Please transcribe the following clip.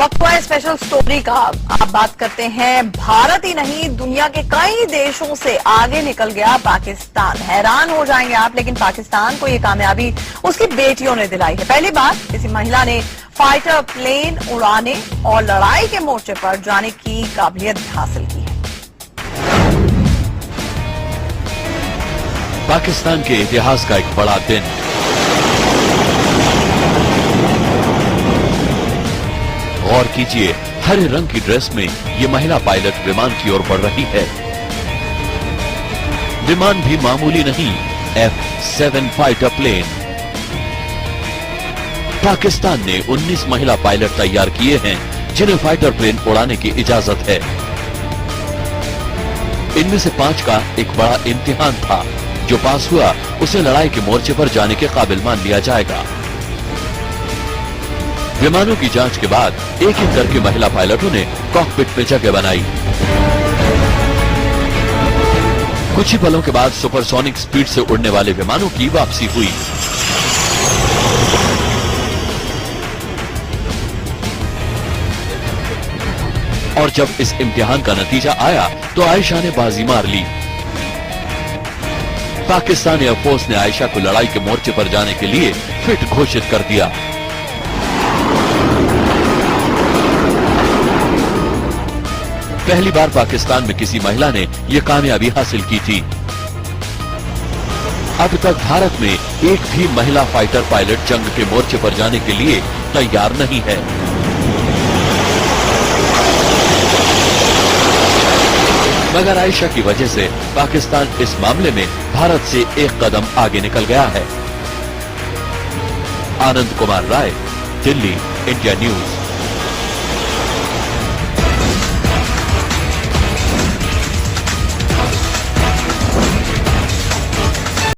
वक्त है special story का। आप बात करते हैं, भारत ही नहीं दुनिया के कई देशों से आगे निकल गया पाकिस्तान। हैरान हो जाएंगे आप, लेकिन पाकिस्तान को ये कामयाबी उसकी बेटियों ने दिलाई है। पहली बार किसी महिला ने फाइटर प्लेन उड़ाने और लड़ाई के मोर्चे पर जाने की काबिलियत हासिल की है। पाकिस्तान के इतिहास का एक बड़ा दिन। गौर कीजिए, हरे रंग की ड्रेस में ये महिला पायलट विमान की ओर बढ़ रही है। विमान भी मामूली नहीं, F-7 फाइटर प्लेन। पाकिस्तान ने 19 महिला पायलट तैयार किए हैं जिन्हें फाइटर प्लेन उड़ाने की इजाजत है। इनमें से 5 का एक बड़ा इम्तिहान था। जो पास हुआ उसे लड़ाई के मोर्चे पर जाने के काबिल मान लिया जाएगा। विमानों की जांच के बाद एक एक करके महिला पायलटों ने कॉकपिट में जगह बनाई। कुछ ही पलों के बाद सुपरसोनिक स्पीड से उड़ने वाले विमानों की वापसी हुई। और जब इस इम्तिहान का नतीजा आया तो आयशा ने बाजी मार ली। पाकिस्तानी एयरफोर्स ने आयशा को लड़ाई के मोर्चे पर जाने के लिए फिट घोषित कर दिया। पहली बार पाकिस्तान में किसी महिला ने यह कामयाबी हासिल की थी। अब तक भारत में एक भी महिला फाइटर पायलट जंग के मोर्चे पर जाने के लिए तैयार नहीं है। मगर आयशा की वजह से पाकिस्तान इस मामले में भारत से एक कदम आगे निकल गया है। Anand Kumar Rai, Delhi, India news.